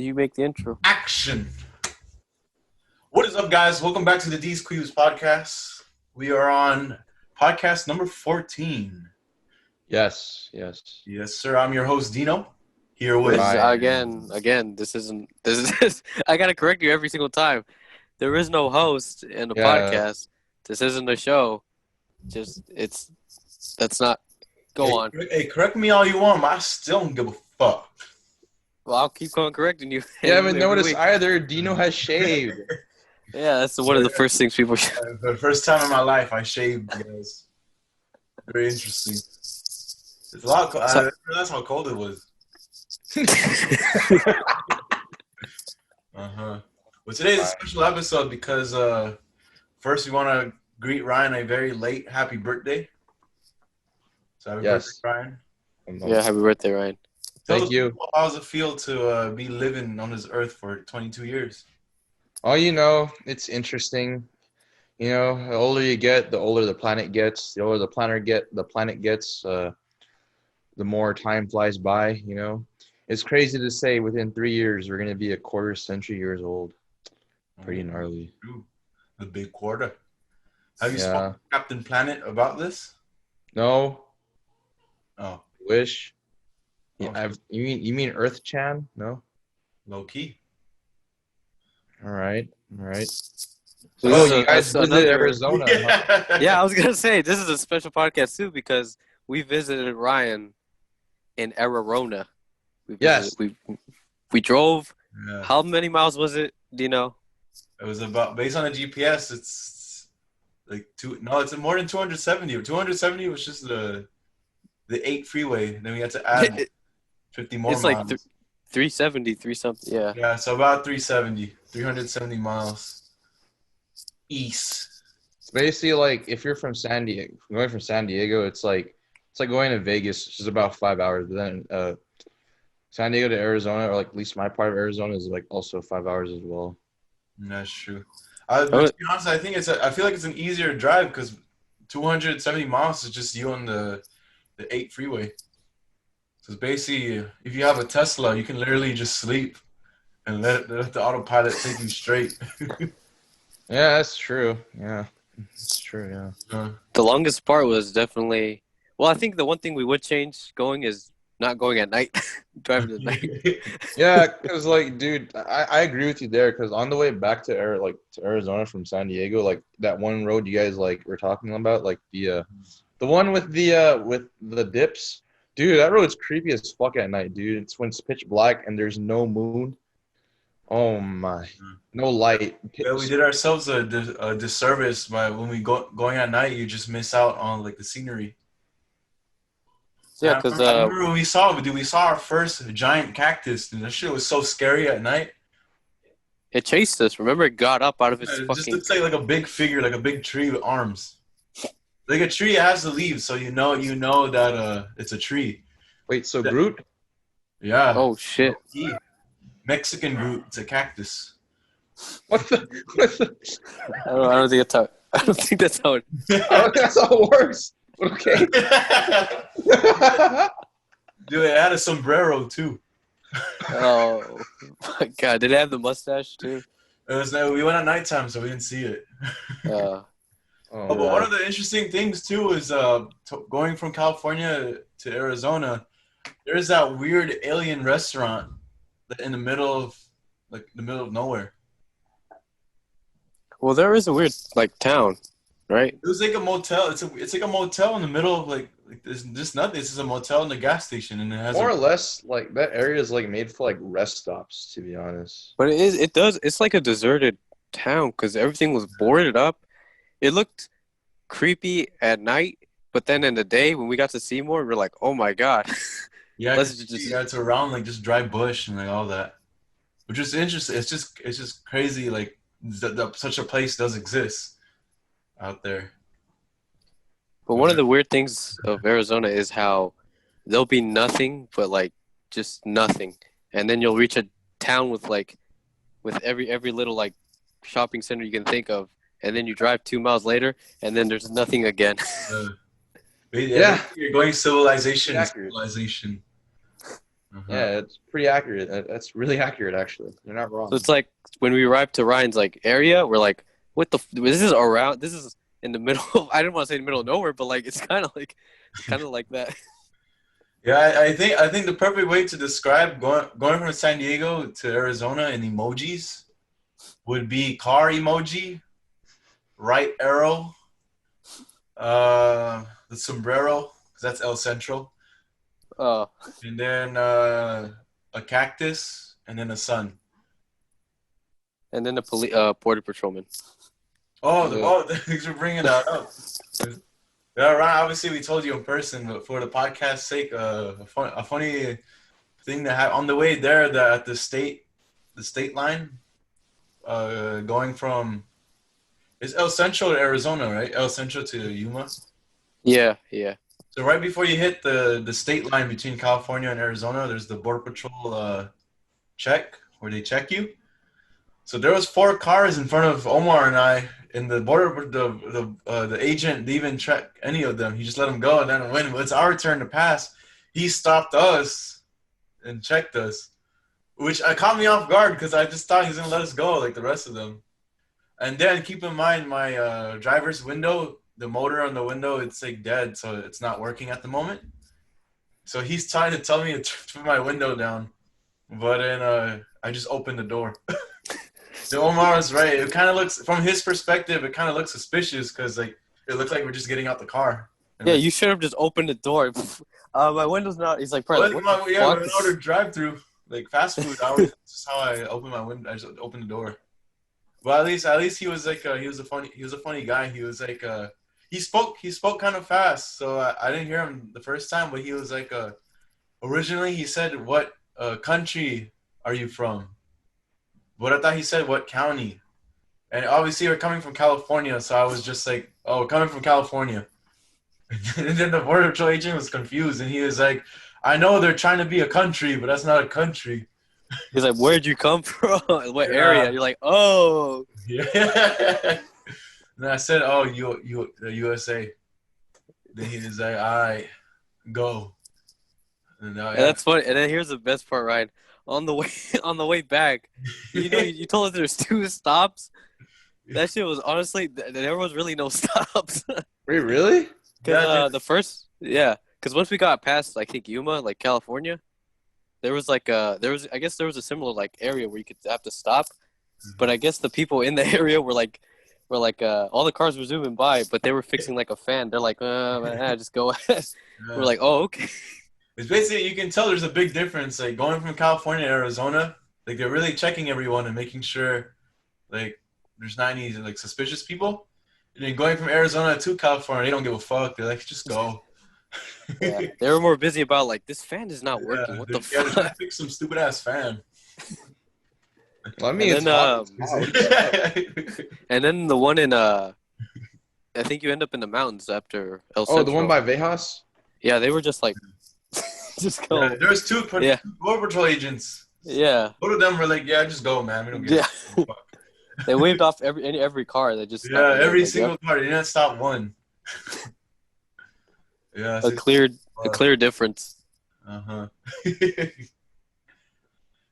You make the intro. Action. What is up, guys? Welcome back to the DeezQuibs podcast. We are on podcast number 14. Yes. Yes, sir. I'm your host, Dino. Here with This is, Ryan. again. This is. I gotta correct you every single time. There is no host in the Yeah. podcast. This isn't a show. That's not. Go on. Hey, correct me all you want, but I still don't give a fuck. Well, I'll keep on correcting you. You haven't every noticed week. either. Dino has shaved. Yeah, that's one of the first things people. For the first time in my life, I shaved, guys. Very interesting. It's a lot. I didn't realize how cold it was. Well, today's a special episode because first we want to greet Ryan a very late happy birthday. So happy birthday, Ryan. Yeah, happy birthday, Ryan. Thank you. How does it feel to be living on this earth for 22 years? Oh, it's interesting. The older you get, the older the planet gets. The older the planet gets, the more time flies by. It's crazy to say within 3 years we're gonna be a quarter century years old. Pretty gnarly. The big quarter. Have you spoken to Captain Planet about this? No. Oh. Wish. Oh. You mean Earth Chan? No. Low key. All right. So you guys visited Arizona. Huh? Yeah, I was gonna say this is a special podcast too because we visited Ryan in AriRONA. Yes. We drove. Yeah. How many miles was it? Do you know? It was about, based on the GPS, it's like it's more than 270. 270 was just the 8 freeway. Then we had to add 50 more it's miles. like 370, something. Yeah. Yeah, so about 370 miles east. It's basically like if you're from going from San Diego, it's like going to Vegas, which is about 5 hours. But then San Diego to Arizona, or like at least my part of Arizona, is like also 5 hours as well. That's true. But to be honest, I feel like it's an easier drive because 270 miles is just you on the 8 freeway. So it's basically, if you have a Tesla, you can literally just sleep and let the autopilot take you straight. Yeah, that's true. Yeah, it's true. Yeah. The longest part was definitely. Well, I think the one thing we would change going is not going at night, driving at night. Yeah, because dude, I agree with you there. Because on the way back to Arizona from San Diego, like that one road you guys were talking about, like the one with the dips, dude, that road's creepy as fuck at night, dude. It's when it's pitch black and there's no moon. Oh my, no light. Yeah, we did ourselves a disservice by when we going at night. You just miss out on like the scenery. Yeah, because I remember when we saw our first giant cactus, and that shit was so scary at night. it chased us. Remember, it got up out of its It fucking. just looks like a big figure, like a big tree with arms. Like a tree has the leaves, so you know that it's a tree. Wait, so Groot? Yeah. Oh shit! Mexican Groot. It's a cactus. What the? I don't think that's how. I don't think that's how it. That's how it works. Okay. Dude, it had a sombrero too. Oh my god! Did it have the mustache too? We went at nighttime, so we didn't see it. Uh, But one of the interesting things too is going from California to Arizona. There's that weird alien restaurant in the middle of nowhere. well, there is a weird town, right? It was like a motel. It's like a motel in the middle of like there's just nothing. It's just a motel in the gas station, and it has more or less like that area is made for rest stops, to be honest. But it's like a deserted town because everything was boarded up. It looked creepy at night, but then in the day when we got to see more, we're like, oh my god. Yeah, it's around just dry bush and all that, which is interesting. It's just crazy that such a place does exist out there. But one of the weird things of Arizona is how there'll be nothing but just nothing, and then you'll reach a town with every little shopping center you can think of, and then you drive 2 miles later, and then there's nothing again. Yeah, you're going civilization. Yeah, it's pretty accurate. That's really accurate, actually. You're not wrong. So it's like when we arrived to Ryan's like area, we're like, what the? This is around. This is in the middle. I didn't want to say in the middle of nowhere, but like it's kind of like that. Yeah, I think the perfect way to describe going from San Diego to Arizona in emojis would be car emoji, right arrow, the sombrero, because that's El Central, Uh, and then a cactus, and then a sun. and then the border patrolman. Thanks for bringing that up. Yeah, Ryan, obviously we told you in person, but for the podcast's sake, a funny thing that happened on the way there, at the state line, going from, it's El Central to Arizona, right? El Central to Yuma. Yeah, yeah. So right before you hit the state line between California and Arizona, there's the border patrol check where they check you. So there was 4 cars in front of Omar and I, and the agent didn't even check any of them. He just let them go, and then when it's our turn to pass, he stopped us and checked us, which caught me off guard because I just thought he was gonna let us go like the rest of them. And then keep in mind my driver's window, the motor on the window, it's like dead, so it's not working at the moment. So he's trying to tell me to put my window down, but then I just opened the door. So Omar was right. It kind of looks, from his perspective, it kind of looks suspicious because like it looked like we're just getting out the car. And Yeah, like, you should have just opened the door. My window's not. He's like, well, what the we fuck? ordered drive-through, like fast food. That's how I opened my window. I just opened the door. But at least he was like he was a funny guy. He was like he spoke kind of fast, so I didn't hear him the first time. But he was like originally he said, "What country are you from?" But I thought he said, "What county?" And obviously we're coming from California, so I was just like, "Oh, we're coming from California." And then the border patrol agent was confused, and he was like, "I know they're trying to be a country, but that's not a country." He's like, where'd you come from? What Yeah. area? You're like, oh. Yeah. And I said, "Oh, the USA." Then he was like, "All right, go." And, And that's funny. And then here's the best part, Ryan. On the way, on the way back, you told us there's 2 stops. That shit was honestly, there was really no stops. Wait, really? Because the first, yeah. Because once we got past, I think Yuma, like California, there was like I guess there was a similar like area where you could have to stop, but I guess the people in the area were like, all the cars were zooming by, but they were fixing like a fan. They're like, just go ahead. Yeah. We're like, oh, okay. It's basically, you can tell there's a big difference. Like going from California to Arizona, like they're really checking everyone and making sure like there's not any like suspicious people. And then going from Arizona to California, they don't give a fuck. They're like, just go. Yeah, they were more busy about like this fan is not working. What the they're trying to fuck? fix some stupid ass fan. Well, I mean, And it's then, hot. It's hot. And then the one in I think you end up in the mountains after El Oh, the Centro. one by Vejas? Yeah, they were just like, just go. Yeah, there's two border patrol agents. Yeah. Both of them were like, yeah, just go, man. We don't Yeah. give a fuck. They waved off every car. They just Yeah, stopped every like, single car. They didn't stop one. Yeah, a clear difference. Uh-huh.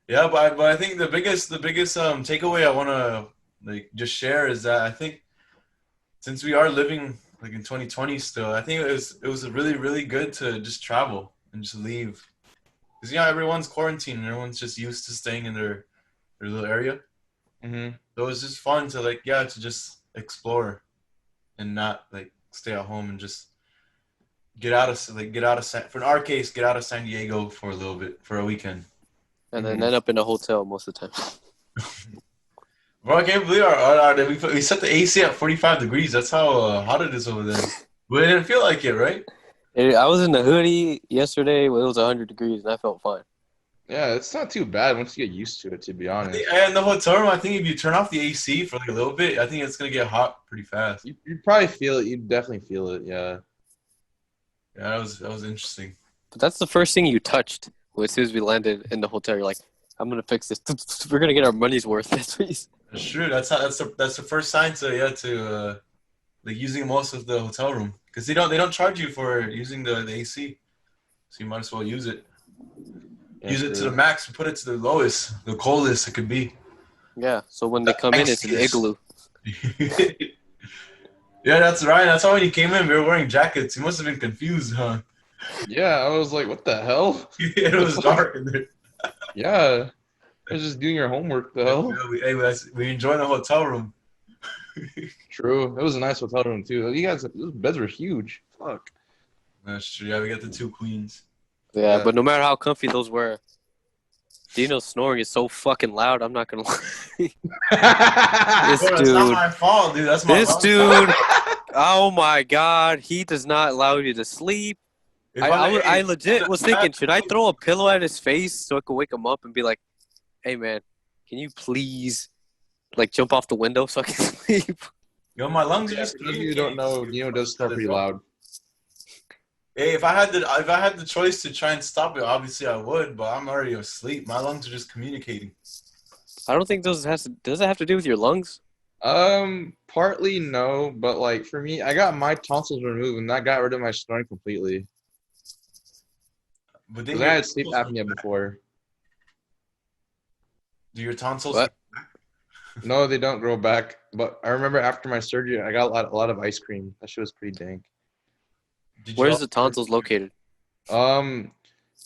Yeah, but I think the biggest takeaway I want to like just share is that I think since we are living like in 2020 still, I think it was really really good to just travel and just leave, because everyone's quarantined and everyone's just used to staying in their little area. Mm-hmm. So it was just fun to to just explore and not like stay at home and just get out of for in our case, get out of San Diego for a little bit, for a weekend. And then end up in a hotel most of the time. Bro, I can't believe we set the AC at 45 degrees. That's how hot it is over there. But it didn't feel like it, right? I was in the hoodie yesterday when it was 100 degrees, and I felt fine. Yeah, it's not too bad once you get used to it, to be honest. And the hotel room, I think if you turn off the AC for like a little bit, I think it's going to get hot pretty fast. You'd probably feel it. You'd definitely feel it, yeah. Yeah, that was interesting. But that's the first thing you touched. As soon as we landed in the hotel, you're like, I'm going to fix this. We're going to get our money's worth. That's true. That's the first sign to like using most of the hotel room, because they don't charge you for using the AC, so you might as well use it. Yeah, Use it to true. the max. Put it to the lowest, the coldest it could be. Yeah. So when they come in, it's an Iciest. igloo. Yeah, that's right. That's how when he came in, we were wearing jackets. He must have been confused, huh? Yeah, I was like, what the hell? It The was fuck? dark in there. Yeah, I was just doing your homework. The hell? We enjoyed the hotel room. True. It was a nice hotel room too. You guys, those beds were huge. Fuck. That's true. Yeah, we got the two queens. Yeah, but no matter how comfy those were, Dino's snoring is so fucking loud. I'm not gonna lie. This Bro, that's not dude. my fault, dude. That's my This mom's fault. dude. Oh my god, he does not allow you to sleep. I legit was thinking, should I throw a pillow at his face so I could wake him up and be like, "Hey man, can you please like jump off the window so I can sleep?" Yo, my lungs are Yeah, just for those of you who don't know, Dino does snore pretty loud. Hey, if I had the choice to try and stop it, obviously I would, but I'm already asleep. My lungs are just communicating. I don't think does it have to do with your lungs? Partly no, but like for me, I got my tonsils removed and that got rid of my snoring completely. But Because I had sleep apnea before. Do your tonsils? What? No, they don't grow back. But I remember after my surgery, I got a lot of ice cream. That shit was pretty dank. Where's the tonsils located?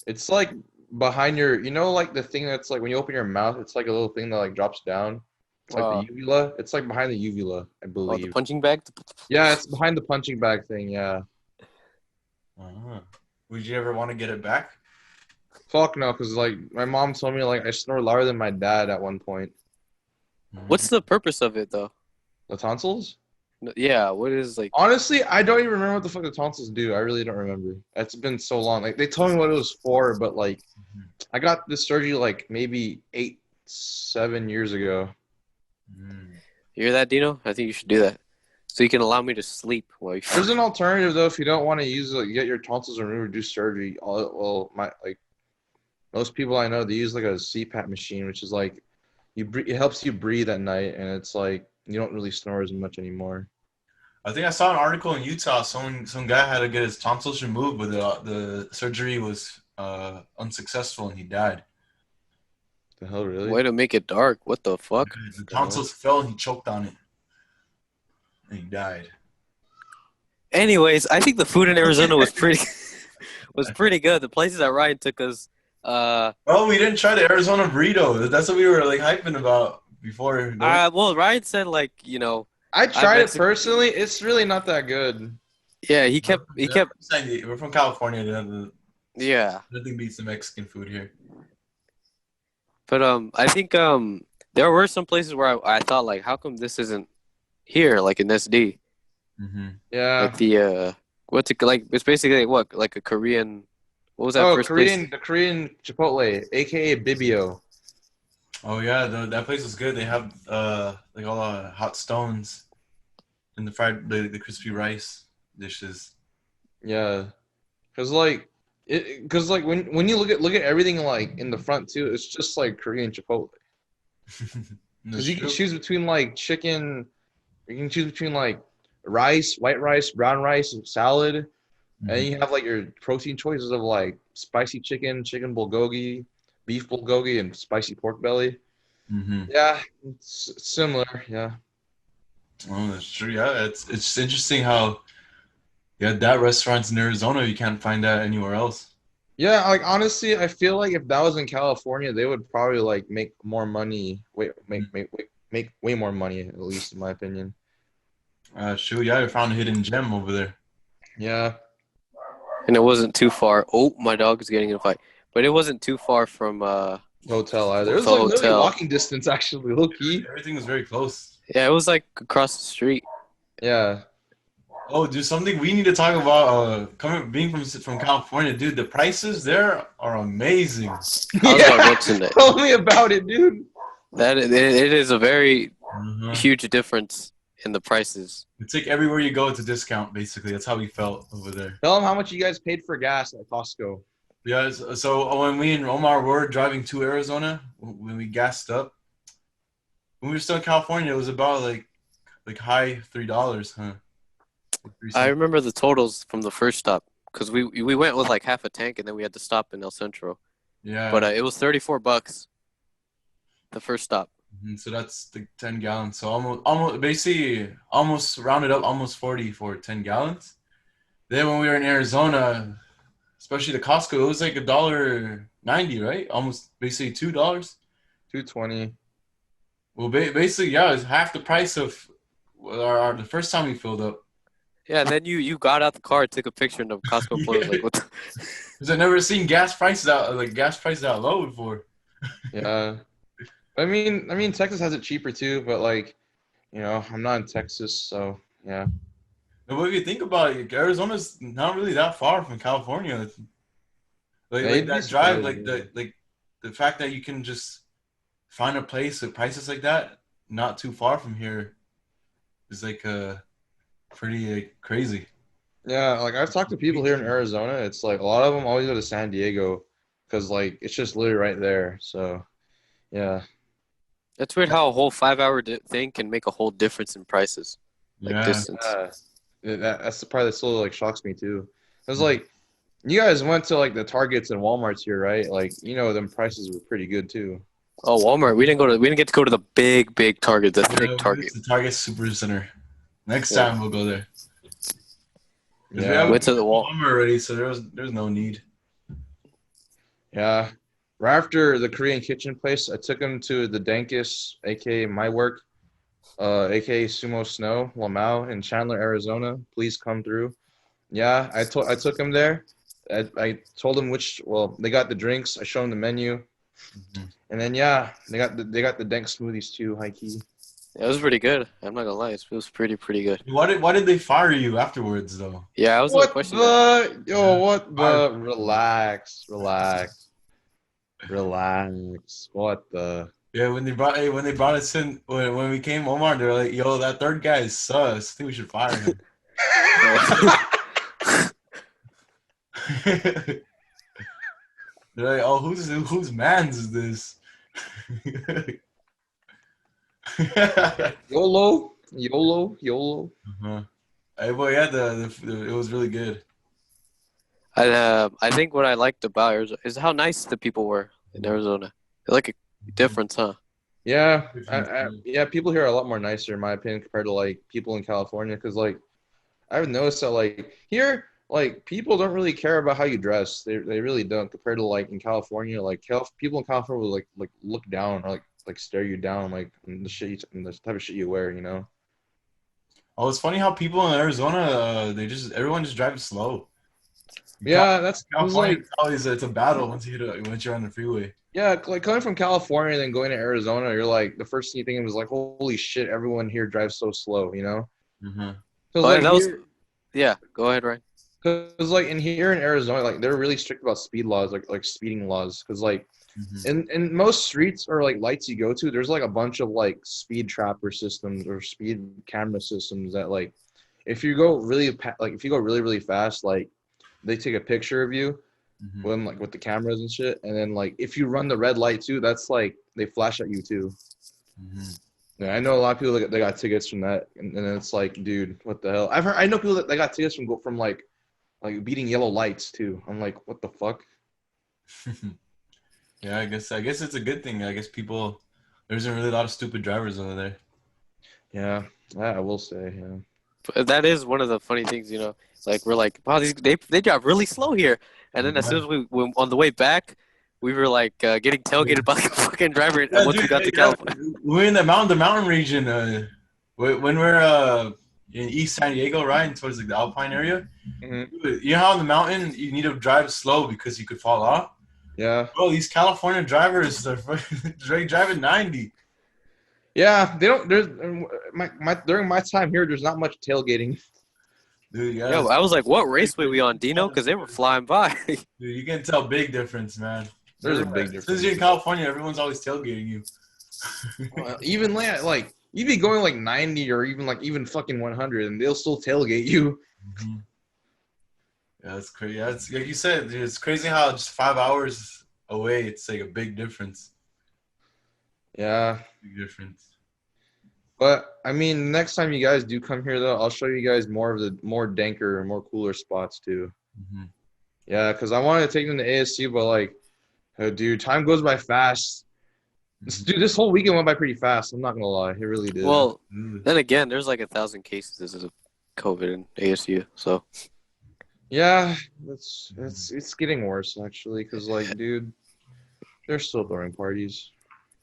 It's like behind your, like the thing that's like when you open your mouth, it's like a little thing that like drops down. It's like the uvula. It's like behind the uvula, I believe. The punching bag? Yeah, it's behind the punching bag thing, yeah. Would you ever want to get it back? Fuck no, because like my mom told me like I snore louder than my dad at one point. What's the purpose of it though? The tonsils? Yeah, what is like? Honestly, I don't even remember what the fuck the tonsils do. I really don't remember. It's been so long. Like they told me what it was for, but like I got this surgery like maybe 7 years ago. You hear that, Dino? I think you should do that, so you can allow me to sleep while you. There's an alternative though if you don't want to use get your tonsils removed or do surgery. Most people I know they use like a CPAP machine, which is like it helps you breathe at night, and it's like you don't really snore as much anymore. I think I saw an article in Utah. Some guy had to get his tonsils removed, but the surgery was unsuccessful and he died. The hell, really? Way to make it dark. What the fuck? The tonsils fell and he choked on it, and he died. Anyways, I think the food in Arizona was pretty good. The places that Ryan took us. Oh, we didn't try the Arizona burrito. That's what we were like hyping about before. Well, Ryan said I tried it personally. It's really not that good. Yeah, he kept. We're from California. Yeah. Nothing beats the Mexican food here. But I think there were some places where I thought like, how come this isn't here, like in SD? Yeah. Like the what's it like? It's basically like a Korean. What was that first place? The Korean Chipotle, aka Bibio. Oh yeah, that place was good. They have like all the hot stones and the crispy rice dishes. Yeah, because when you look at everything like in the front too, it's just like Korean Chipotle. Because you can choose between like chicken, you can choose between like rice, white rice, brown rice, salad, and you have like your protein choices of like spicy chicken bulgogi, beef bulgogi, and spicy pork belly. Yeah, it's similar. Yeah. Oh, that's true. Yeah, it's interesting how that restaurant's in Arizona. You can't find that anywhere else. Yeah, like honestly, I feel like if that was in California, they would probably like make more money. Make way more money, at least in my opinion. Sure. Yeah, I found a hidden gem over there. Yeah. And it wasn't too far. Oh, my dog is getting in a fight. But it wasn't too far from hotel either. It was like literally walking distance, actually, low key. Everything was very close. Yeah, it was like across the street. Yeah. Oh, dude, something we need to talk about. Being from California, dude, the prices there are amazing. Tell me about it, dude. It is a very huge difference in the prices. It's like everywhere you go, it's a discount. Basically, that's how we felt over there. Tell them how much you guys paid for gas at Costco. Yeah, so when we and Omar were driving to Arizona, when we gassed up, when we were still in California, it was about like high $3, huh? I remember the totals from the first stop because we went with like half a tank and then we had to stop in El Centro. Yeah. but it was $34 the first stop. So that's the 10 gallons. So almost basically almost rounded up almost 40 for 10 gallons. Then when we were in Arizona, especially the Costco, it was like $1.90, right? Almost basically $2. 220. Well, basically, yeah, it's half the price of the first time we filled up. Yeah, and then you got out the car, took a picture, and the Costco employee was like, "What?" Because I've never seen gas prices that low before. Yeah. I mean, Texas has it cheaper too, but like, I'm not in Texas, so yeah. And what if you think about it, Arizona's not really that far from California. Yeah, Like you'd be that drive, surprised. the fact that you can just find a place with prices like that, not too far from here, is like pretty crazy. Yeah, like I've talked to people here in Arizona. It's like a lot of them always go to San Diego because like it's just literally right there. So yeah, That's weird how a whole 5 hour thing can make a whole difference in prices, like Yeah. distance. that's the part that still like shocks me too. It's like you guys went to like the Targets and WalMarts here, right? Like them prices were pretty good too. Oh, Walmart. We didn't get to go to the big Target, the thick Target. It's the Target Super Center. Next Yeah. time we'll go there. Because we Yeah, haven't Went to been the to wall. Walmart already, so there's no need. yeah. Right after the Korean kitchen place, I took him to the Dankest, aka my work, aka Sumo Snow, Lamau in Chandler, Arizona. Please come through. Yeah, I took him there. I told him they got the drinks. I showed him the menu, and then yeah, they got the dank smoothies too, high key. It was pretty good. I'm not gonna lie, it was pretty good. Why did they fire you afterwards though? Yeah, I was gonna What question that. the yo? Yeah. What the? Relax. What the? Yeah, when they brought us in when we came Omar, they're like, "Yo, that third guy is sus. I think we should fire him." They're like, "Oh, whose man's is this?" YOLO. Uh-huh. Hey, boy, yeah, it was really good. I think what I liked about Arizona is how nice the people were in Arizona. They're like a difference, huh? Yeah, yeah. People here are a lot more nicer, in my opinion, compared to like people in California. Because like I've noticed that like here, like people don't really care about how you dress. They really don't. Compared to like in California, like people in California will like look down or like stare you down like on the type of shit you wear. Oh, it's funny how people in Arizona, everyone just drives slow. Yeah, that's it was California, like it's a battle once you're on the freeway. yeah, like coming from California and then going to Arizona, you're like the first thing you think of is like, holy shit, everyone here drives so slow. Mm-hmm. Because Oh, like that was here, yeah. Go ahead, Ryan. because like in Arizona, like they're really strict about speed laws, like speeding laws. Because like Mm-hmm. in most streets or like lights you go to, there's like a bunch of like speed trapper systems or speed camera systems that like if you go really fast, like they take a picture of you Mm-hmm. when like with the cameras and shit, and then like if you run the red light too, that's like they flash at you too. Mm-hmm. Yeah, I know a lot of people that got tickets from that, and it's like, dude, what the hell? I know people that they got tickets from like beating yellow lights too. I'm like, what the fuck? Yeah, I guess it's a good thing. I guess there isn't really a lot of stupid drivers over there. Yeah, I will say, yeah. But that is one of the funny things, Like we're like, wow, they drive really slow here, and then as soon as we on the way back, we were like getting tailgated by the fucking driver. Yeah, Once we dude. got to Yeah, California, we're in the mountain region. When we're in East San Diego, right, towards like the Alpine area. Hmm. Dude, you know how in the mountain you need to drive slow because you could fall off. Yeah, Bro, these California drivers are driving 90. yeah. They don't. There's my during my time here, there's not much tailgating. Dude, yeah, yo, I was like, what raceway we on, Dino? Because they were flying by. dude, you can tell big difference, man. There's a big Since difference. you're in California, everyone's always tailgating you. Even like you'd be going like 90 or even fucking 100, and they'll still tailgate you. Mm-hmm. Yeah, that's crazy. Yeah, it's like you said, dude, it's crazy how just 5 hours away, it's like a big difference. Yeah. Big difference. But I mean, next time you guys do come here, though, I'll show you guys more of the more danker and more cooler spots too. Mm-hmm. Yeah, because I wanted to take them to ASC, but like Dude, time goes by fast. Dude, this whole weekend went by pretty fast. I'm not gonna lie, it really did. Well, then again, there's like 1,000 cases of COVID in ASU. So Yeah, it's getting worse actually, cause like, dude, they're still throwing parties.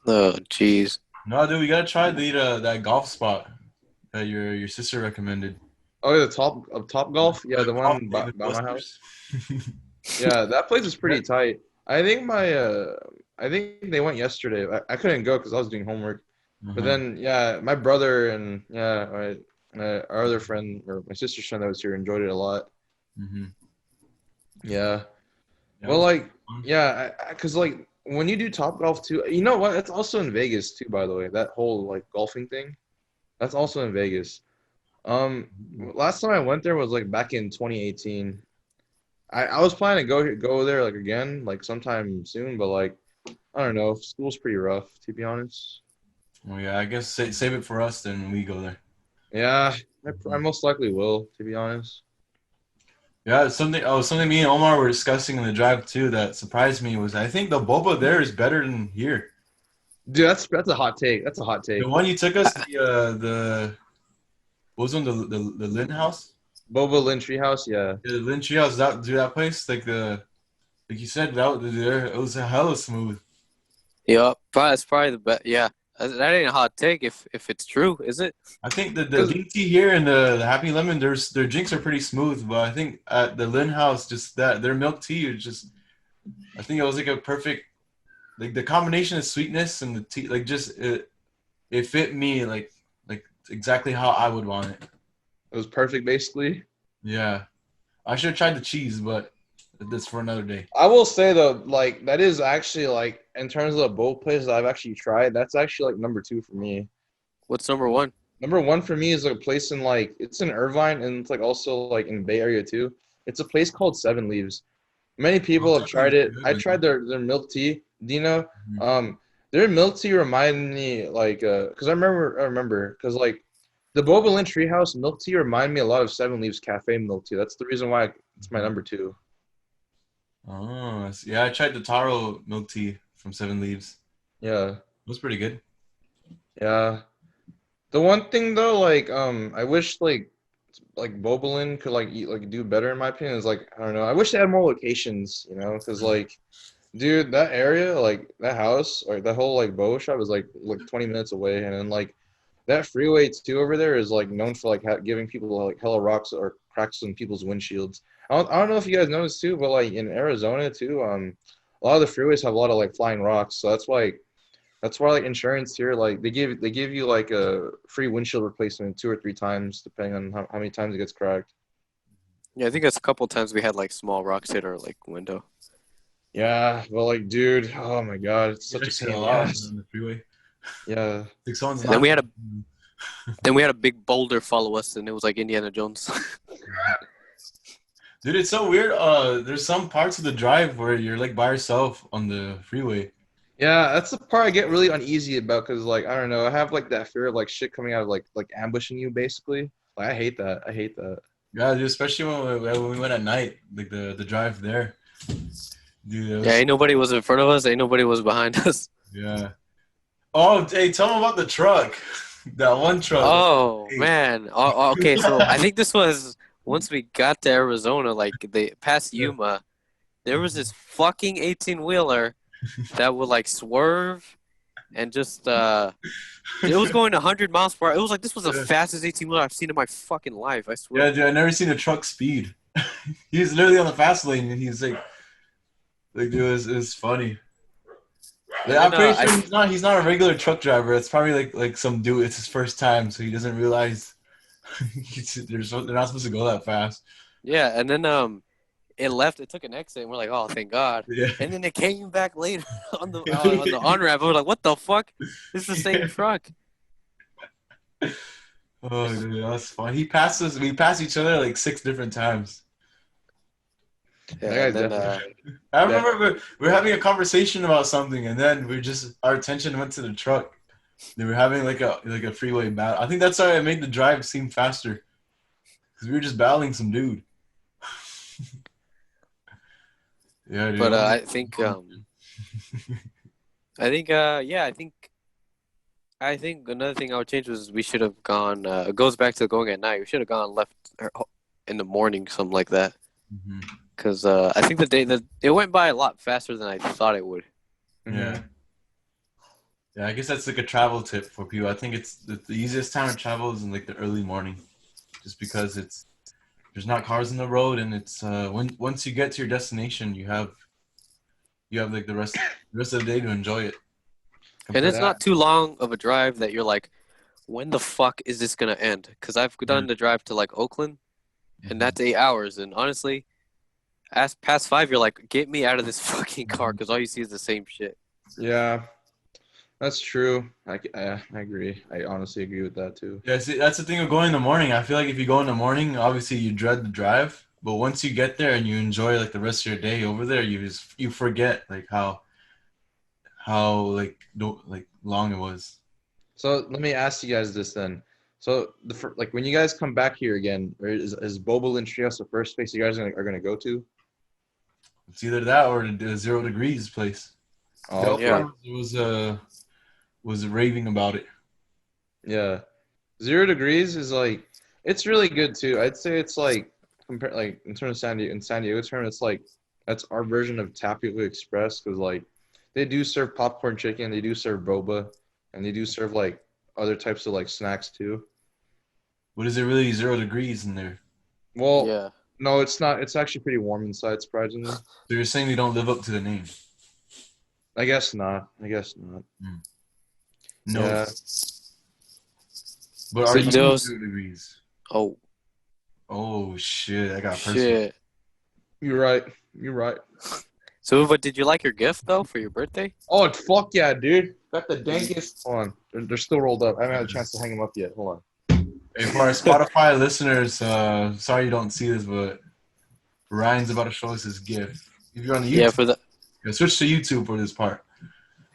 oh jeez. No, dude, we gotta try that golf spot that your sister recommended. Oh, yeah, the top golf, yeah, the one by my house. Yeah, that place is pretty tight. I think I think they went yesterday. I couldn't go because I was doing homework. But then, yeah, my brother and yeah, our other friend or my sister's friend that was here enjoyed it a lot. Mm-hmm. Yeah. Yeah, Well, like, yeah, because like when you do Top Golf too, you know what? It's also in Vegas too, by the way. That whole like golfing thing, that's also in Vegas. Last time I went there was like back in 2018. I was planning to go there like again, like sometime soon, but like I don't know. School's pretty rough, to be honest. well, yeah, I guess save it for us, then we go there. Yeah, I most likely will, to be honest. Yeah, something me and Omar were discussing in the drive too that surprised me was I think the boba there is better than here. Dude, that's a hot take. That's a hot take. The one you took us, the what was on the Lynn House? Boba Lynn Treehouse, yeah. Yeah, the Lynn Treehouse, that place, like you said, it was hella smooth. Yeah, it's probably the best. Yeah, that ain't a hot take if it's true, is it? I think the DT here and the Happy Lemon, their drinks are pretty smooth, but I think at the Lynn House, just that their milk tea is just, I think it was like a perfect, like the combination of sweetness and the tea, like just it fit me like exactly how I would want it. It was perfect, basically. Yeah, I should have tried the cheese, but that's for another day. I will say though, like that is actually like in terms of the boat places I've actually tried, that's actually like number 2 for me. What's number one? Number 1 for me is a place in like it's in Irvine and it's like also like in Bay Area too. It's a place called Seven Leaves. Many people have tried it. I tried their milk tea, Dino. Their milk tea reminded me like because I remember because like the Boba Lynn Treehouse milk tea reminded me a lot of Seven Leaves Cafe milk tea. That's the reason why it's my number 2. Oh, yeah, I tried the taro milk tea from Seven Leaves. Yeah. It was pretty good. Yeah. The one thing though, like I wish like Bobalin could like do better in my opinion is like I don't know. I wish they had more locations, you know, because like, dude, that area, like that house, or that whole like bow shop is like 20 minutes away, and then like that freeway too over there is like known for like giving people like hella rocks or cracks in people's windshields. I don't know if you guys noticed too, but like in Arizona too, a lot of the freeways have a lot of like flying rocks, so that's why like insurance here, like they give you like a free windshield replacement 2 or 3 times depending on how many times it gets cracked. Yeah, I think that's a couple times we had like small rocks hit our like window. Yeah, well, like, dude, oh my god, it's such a pain in the ass. On the freeway. Yeah. Like someone's And then we had a big boulder follow us, and it was like Indiana Jones. Dude, it's so weird. There's some parts of the drive where you're like by yourself on the freeway. Yeah, that's the part I get really uneasy about because, like, I don't know, I have like that fear of like shit coming out of like ambushing you, basically. Like, I hate that. I hate that. Yeah, dude, especially when we went at night, like the drive there. Dude, Yeah, ain't nobody was in front of us, ain't nobody was behind us. Yeah. Oh, hey, tell them about the truck. That one truck. Oh man. Okay, so I think this was once we got to Arizona, like they past Yuma, there was this fucking 18-wheeler that would like swerve and just it was going 100 miles per hour. It was like this was the fastest 18-wheeler I've seen in my fucking life, I swear. Yeah, dude, I've never seen a truck speed. He's literally on the fast lane and he's like dude, it was funny. Yeah, I'm pretty sure he's not a regular truck driver. It's probably like some dude. It's his first time, so he doesn't realize they're not supposed to go that fast. Yeah, and then it left. It took an exit, and we're like, "Oh, thank God!" Yeah. And then it came back later on the on ramp. We're like, "What the fuck? This is the same truck." Oh, dude, that's fun. We passed each other like 6 different times. Yeah, and then, I remember we were having a conversation about something, and then our attention went to the truck. They were having like a freeway battle. I think that's why it made the drive seem faster, because we were just battling some dude. Yeah, dude. But I think I think, yeah, I think another thing I would change was we should have gone. It goes back to going at night. We should have gone left in the morning, something like that. Mhm. Because I think the day that it went by a lot faster than I thought it would. Yeah. Yeah, I guess that's like a travel tip for people. I think it's the easiest time to travel is in like the early morning, just because there's not cars on the road, and it's once you get to your destination, you have like the rest of the day to enjoy it. And Compared it's to not too long of a drive that you're like, when the fuck is this gonna end? Because I've done the drive to like Oakland, and that's 8 hours. And honestly, past 5, you're like, get me out of this fucking car, because all you see is the same shit. Yeah, that's true. I agree. I honestly agree with that too. Yeah, see, that's the thing of going in the morning. I feel like if you go in the morning, obviously you dread the drive, but once you get there and you enjoy like the rest of your day over there, you forget like how like long it was. So let me ask you guys this then. So like when you guys come back here again, is Bobo and Trios the first place you guys are gonna go to? It's either that or the 0 degrees place. Oh, Del okay. was raving about it. Yeah. 0 degrees is like it's really good too. I'd say it's like compare like in terms of San Diego term, it's like that's our version of Tapioca Express because like they do serve popcorn chicken, they do serve boba, and they do serve like other types of like snacks too. What is it really 0 degrees in there? Well, Yeah. no, it's not. It's actually pretty warm inside, surprisingly. So you're saying they don't live up to the name? I guess not. I guess not. No. Yeah. But So are you those- 0 degrees? Oh, Oh shit! I got personal. shit. You're right. You're right. So, but did you like your gift, though, for your birthday? Oh, fuck yeah, dude. Got the dankest. Hold on. They're still rolled up. I haven't had a chance to hang them up yet. Hold on. Hey, for our Spotify listeners, sorry you don't see this, but Ryan's about to show us his gift. If you're on the YouTube, Yeah, switch to YouTube for this part.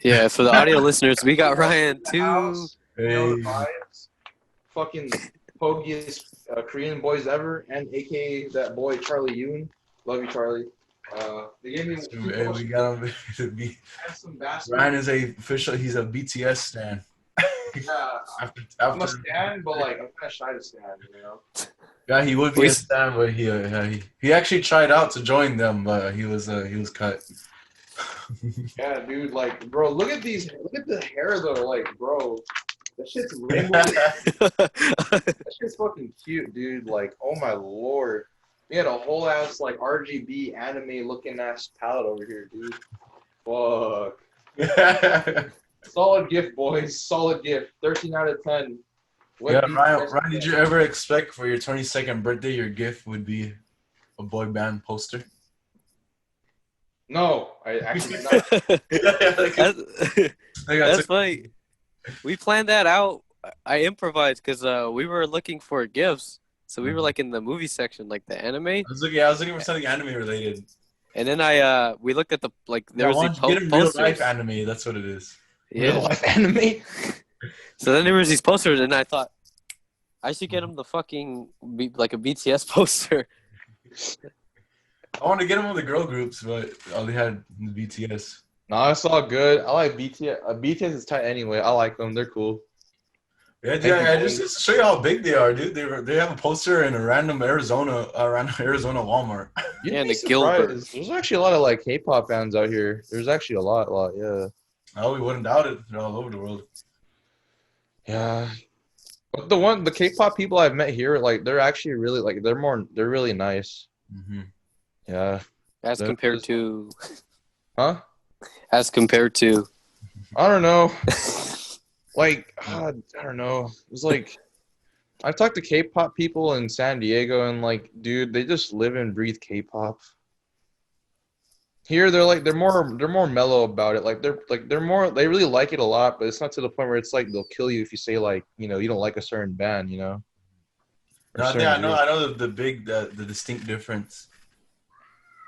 for the audio listeners, we got Ryan too. Hey. Fucking pogiest Korean boys ever, and aka that boy Charlie Yoon. Love you, Charlie. They gave me Hey, we got him. some baskets. Ryan is he's a BTS stan. Yeah, After I'm a stan, but like I'm kind of shy to stand, you know. yeah, he would be a stan, but he actually tried out to join them, but he was cut. Yeah, dude, like, bro, look at the hair though, like, bro, that shit's rainbow. That shit's fucking cute, dude. Like, oh my lord, we had a whole ass like RGB anime looking ass palette over here, dude. Fuck. Solid gift, boys. Solid gift. 13 out of 10. Ryan, did you ever expect for your 22nd birthday your gift would be a boy band poster? No, I actually did not. That's funny. We planned that out. I improvised because we were looking for gifts. So we were like in the movie section, like the anime. I was looking for something anime related. And then we looked at the there was these get a real posters. life anime. That's what it is. Yeah. Real life anime. So then there was these posters, and I thought I should get him the fucking like a BTS poster. I want to get them on the girl groups, but all they had was BTS. No, it's all good. I like BTS. BTS is tight anyway. I like them. They're cool. Yeah, just to show you how big they are, dude. They have a poster in a random Arizona Walmart. Yeah, and the Gilbert. There's actually a lot of like KPop fans out here. There's actually a lot, yeah. Oh, we wouldn't doubt it. They're all over the world. Yeah. But the KPop people I've met here, like they're actually really like they're really nice. Mm-hmm. Yeah. As compared to. Huh? As compared to. I don't know. Like, I don't know. It's like, I've talked to K-pop people in San Diego, and like, dude, they just live and breathe K-pop. Here, they're more mellow about it. Like, they really like it a lot, but it's not to the point where it's like they'll kill you if you say like, you know, you don't like a certain band, you know. No, I know the distinct difference.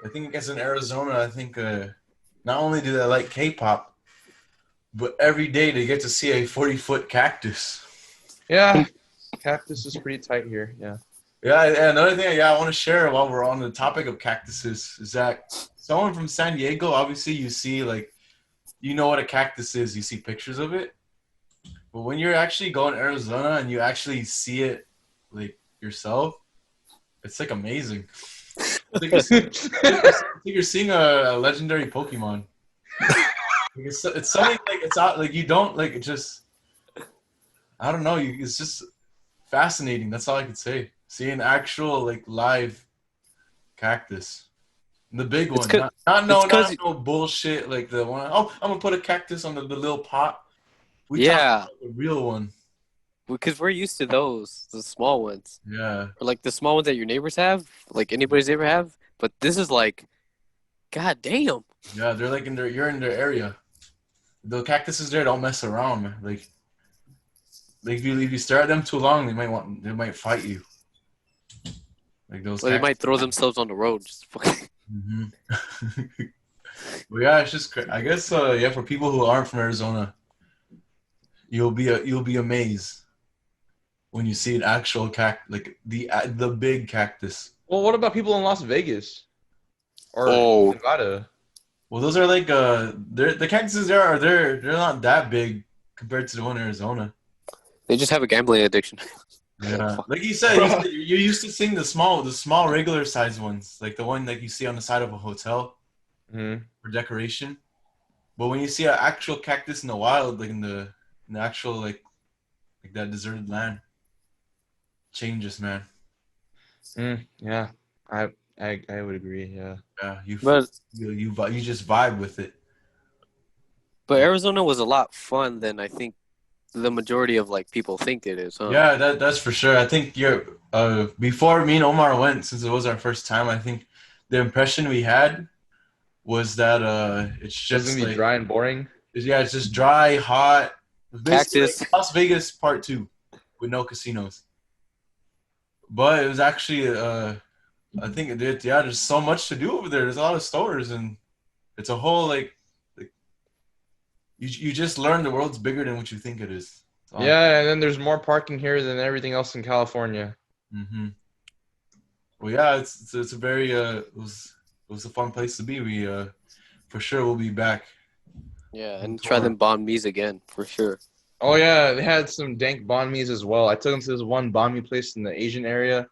I think I guess in Arizona, I think not only do they like K-pop, but every day they get to see a 40-foot cactus. Yeah, cactus is pretty tight here. Yeah. Yeah. Another thing, I want to share while we're on the topic of cactuses is that someone from San Diego, obviously, you see like you know what a cactus is. You see pictures of it. But when you're actually going to Arizona and you actually see it like yourself, it's like amazing. It's like you're seeing a legendary Pokemon. Like, it's something like it's out like you don't like it just I don't know, it's just fascinating. That's all I could say. See an actual like live cactus. The big one. Not no bullshit like the one, oh, I'm gonna put a cactus on the little pot. We talking about the real one. Because we're used to those, the small ones. Yeah. Or like the small ones that your neighbors have, like anybody's ever have. But this is like, god damn. Yeah, they're like you're in their area. The cactuses there don't mess around, man. Like if you stare at them too long, they might fight you. Like those. Well, they might throw themselves on the road. Just fucking. Mm-hmm. But yeah, it's just I guess yeah, for people who aren't from Arizona, you'll be amazed when you see an actual like the big cactus. Well, what about people in Las Vegas or Nevada? Well, those are like the cactuses they're not that big compared to the one in Arizona. They just have a gambling addiction. Yeah, like you said, you used to sing the small regular size ones, like the one like you see on the side of a hotel for decoration. But when you see an actual cactus in the wild, like in the actual like that deserted land, changes, man. Yeah, I would agree. Yeah. Yeah, you just vibe with it. But Arizona was a lot fun than I think the majority of like people think it is, huh? Yeah, that's for sure. I think before me and Omar went, since it was our first time, I think the impression we had was that it's just gonna be dry and boring. Yeah, it's just dry, hot. Cactus. Like Las Vegas Part 2 with no casinos. But it was actually I think it did. Yeah, there's so much to do over there. There's a lot of stores, and it's a whole like you just learn the world's bigger than what you think it is. Yeah, and then there's more parking here than everything else in California. Mm-hmm. Well, yeah, it's a very it was a fun place to be. We for sure will be back. Yeah, and try them banh mi's again for sure. Oh yeah, they had some dank banh mi's as well. I took them to this one banh mi place in the Asian area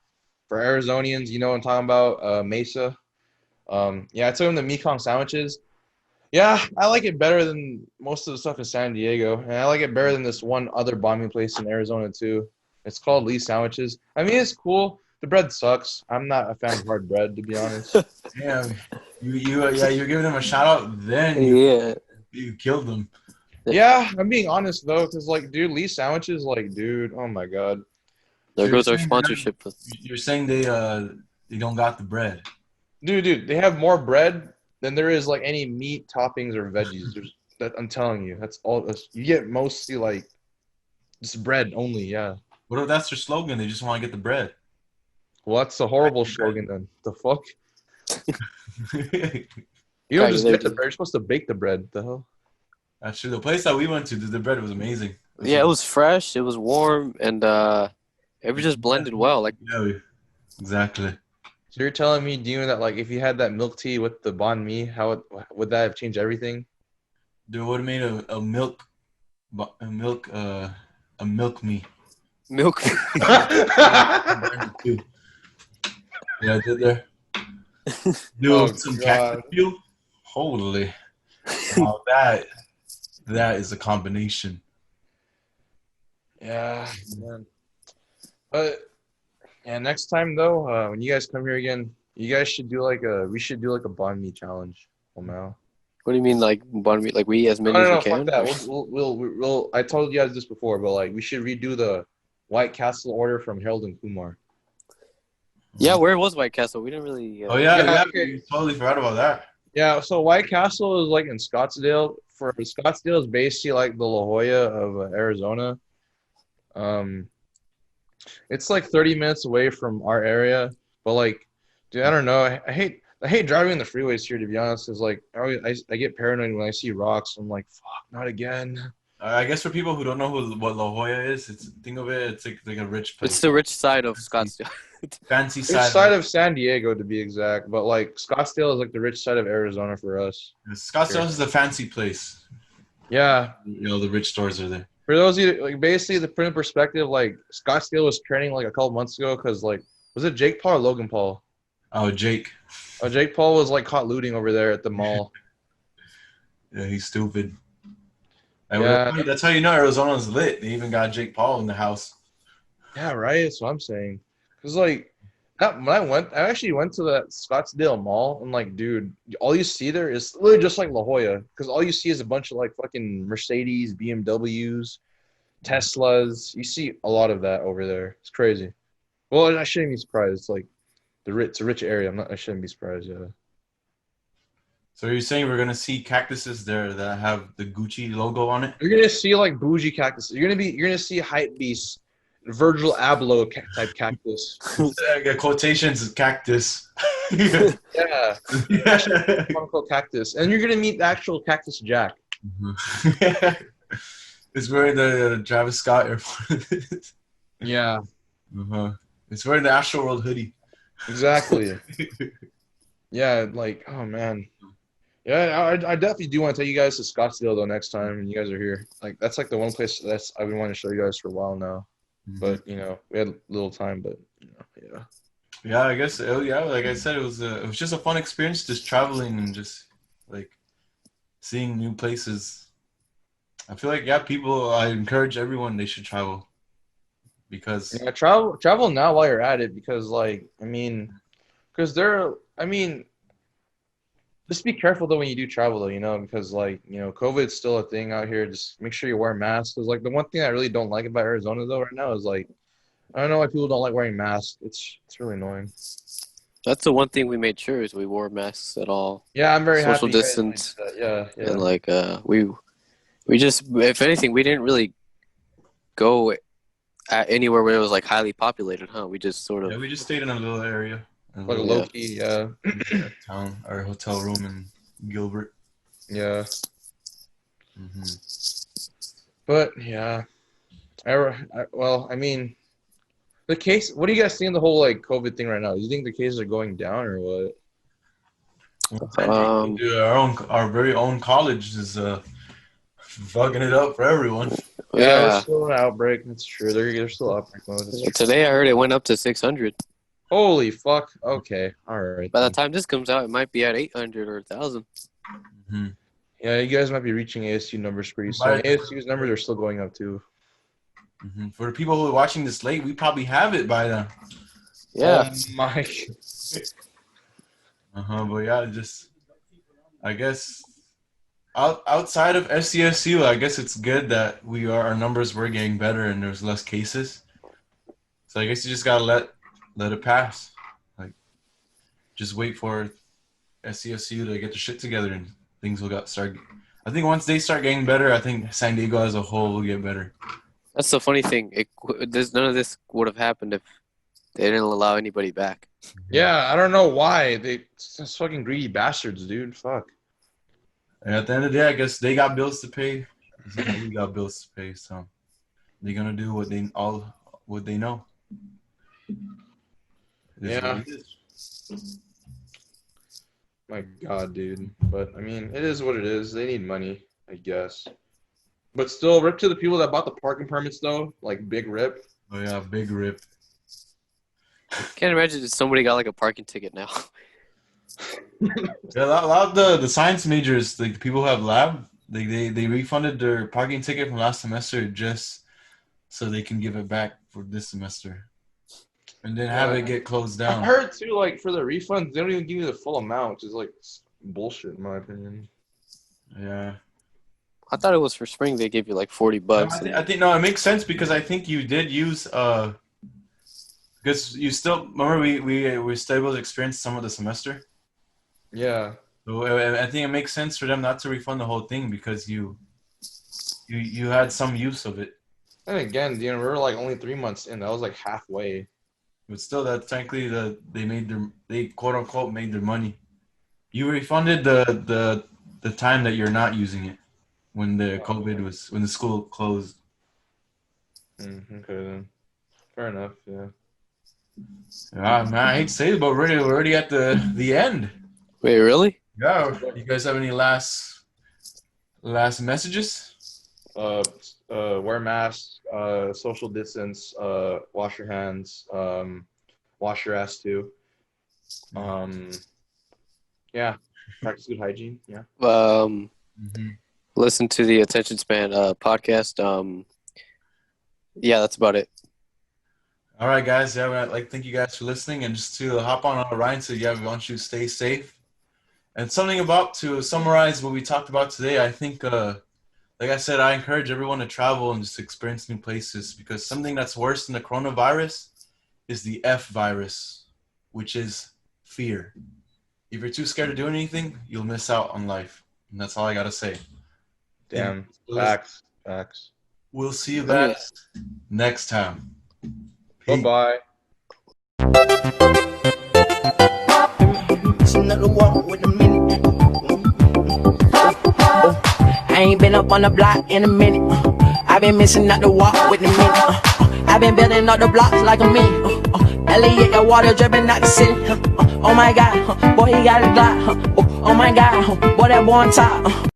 for Arizonians. You know what I'm talking about? Mesa. Yeah, I took them to Mekong sandwiches. Yeah, I like it better than most of the stuff in San Diego, and I like it better than this one other banh mi place in Arizona too. It's called Lee's Sandwiches. I mean, it's cool. The bread sucks. I'm not a fan of hard bread, to be honest. Yeah, you're giving them a shout out. Then you killed them. Yeah, I'm being honest though, because like, dude, Lee's Sandwiches, like, dude, oh my god. There goes our sponsorship. You're saying they don't got the bread. Dude, they have more bread than there is like any meat toppings or veggies. I'm telling you, that's all. You get mostly like just bread only. Yeah. What if that's their slogan? They just want to get the bread. Well, that's a horrible slogan then. The fuck? You don't just get the bread. You're supposed to bake the bread. The hell? Actually, the place that we went to, the bread was amazing. Yeah, it was fresh. It was warm, and it was just blended well. Like yeah, exactly. So you're telling me, Dean, that like if you had that milk tea with the banh mi, would that have changed everything? Dude, would have made a milk me. Milk. Yeah, I did there. Dude, some cactus fuel. Holy, wow, that is a combination. Yeah, man. But yeah, next time though, when you guys come here again, you guys should do we should do like a banh mi challenge. Oh no. What do you mean, like banh mi? Like we eat as many as we can? Fuck that. We'll. I told you guys this before, but like we should redo the White Castle order from Harold and Kumar. Yeah, where was White Castle? We didn't really. Oh yeah, we totally forgot about that. Yeah, so White Castle is like in Scottsdale. Scottsdale is basically like the La Jolla of Arizona. It's like 30 minutes away from our area, but like, dude, I don't know. I hate driving the freeways here, to be honest. Cause like I get paranoid when I see rocks. I'm like, fuck, not again. I guess for people who don't know what La Jolla is, think of it. It's like a rich place. It's the rich side of Scottsdale. Fancy side. Rich side of San Diego, to be exact. But like Scottsdale is like the rich side of Arizona for us. Scottsdale is the fancy place. Yeah. You know, the rich stores are there. For those of you, like, basically, to put in perspective, like, Scottsdale was trending, like, a couple months ago because, like, was it Jake Paul or Logan Paul? Oh, Jake. Oh, Jake Paul was, like, caught looting over there at the mall. Yeah, he's stupid. Yeah. That's how you know Arizona's lit. They even got Jake Paul in the house. Yeah, right. That's what I'm saying. Because, like, when I actually went to that Scottsdale mall, and, like, dude, all you see there is literally just like La Jolla. Because all you see is a bunch of, like, fucking Mercedes, BMWs, Teslas. You see a lot of that over there. It's crazy. Well, I shouldn't be surprised. It's like it's a rich area. I shouldn't be surprised. Yeah. So you're saying we're gonna see cactuses there that have the Gucci logo on it? You're gonna see like bougie cactuses. You're gonna see hype beasts, Virgil Abloh type cactus. Quotations cactus. Yeah, Yeah. quote cactus, and you're gonna meet the actual Cactus Jack. It's wearing the Travis Scott airport. Yeah, It's wearing the Astro World hoodie. exactly. Yeah, like oh man. Yeah, I definitely do want to take you guys to Scottsdale though next time when you guys are here. Like that's like the one place I've been wanting to show you guys for a while now. But you know, we had little time, but you know, yeah. Yeah, I guess. Yeah, like I said, it was just a fun experience, just traveling and just like seeing new places. I feel like I encourage everyone they should travel because Yeah, travel now while you're at it because like because just be careful though when you do travel though, you know, because like COVID's still a thing out here. Just make sure you wear masks. Because like the one thing I really don't like about Arizona though right now is like I don't know why people don't like wearing masks. It's really annoying. That's the one thing we made sure is we wore masks at all. Yeah, I'm very Social happy. distance. Yeah. And like we just, if anything, we didn't really go anywhere where it was like highly populated, huh? We just sort of we just stayed in a little area, like a low key, yeah. Town, our hotel room in Gilbert. Yeah. But yeah, well, I mean, the case. What do you guys think of the whole like COVID thing right now? Do you think the cases are going down or what? Our very own college is fucking it up for everyone. Yeah, there's still an outbreak. That's true. They're still outbreak mode. Today I heard it went up to 600. Holy fuck. Okay. All right. By the time this comes out, it might be at 800 or 1,000. Yeah, you guys might be reaching ASU numbers pretty soon. ASU's numbers are still going up too. For the people who are watching this late, we probably have it by then. Yeah. Oh my. But yeah, just I guess outside of SCSU, I guess it's good that our numbers were getting better and there's less cases. So I guess you just gotta let it pass. Like, just wait for SCSU to get their shit together and things will start. I think once they start getting better, I think San Diego as a whole will get better. That's the funny thing. None of this would have happened if they didn't allow anybody back. Yeah, I don't know why. That's fucking greedy bastards, dude. Fuck. And at the end of the day, I guess they got bills to pay. We got bills to pay, so they're gonna do what they know. Yeah. My God, dude. But I mean, it is what it is. They need money, I guess. But still, rip to the people that bought the parking permits, though. Like, big rip. Oh yeah, big rip. Can't imagine if somebody got like a parking ticket now. Yeah, a lot of the science majors, like the people who have lab, they refunded their parking ticket from last semester just so they can give it back for this semester, and then have it get closed down. I heard too, like for the refunds, they don't even give you the full amount, which is like bullshit in my opinion. Yeah. I thought it was for spring. They gave you like $40. I think no, it makes sense because I think you did use because you still remember we still able to experience some of the semester. Yeah. So I think it makes sense for them not to refund the whole thing because you had some use of it. And again, we were like only 3 months in. That was like halfway. But still, that technically they quote unquote made their money. You refunded the time that you're not using it when the when the school closed. Okay then, fair enough. Yeah. Man, I hate to say it, but we're already at the end. Wait, really? Yeah. You guys have any last Last messages. Wear masks, social distance, wash your hands, wash your ass too. Yeah, practice good hygiene. Yeah. Listen to the Attention Span podcast. Yeah, that's about it. All right, guys. Yeah, I'd like to thank you guys for listening, and just to hop on a ride. So yeah, we want you to stay safe. And something about to summarize what we talked about today. I think, like I said, I encourage everyone to travel and just experience new places, because something that's worse than the coronavirus is the F virus, which is fear. If you're too scared to do anything, you'll miss out on life. And that's all I gotta say. Damn. Facts. We'll see you guys next time. Peace. Bye-bye. I ain't been up on the block in a minute. I've been missing out the walk with the minute. I've been building up the blocks like a minute. Elliot, the water dripping out the city. Oh my God, boy, he got a Glock. Oh my God, boy, that boy on top.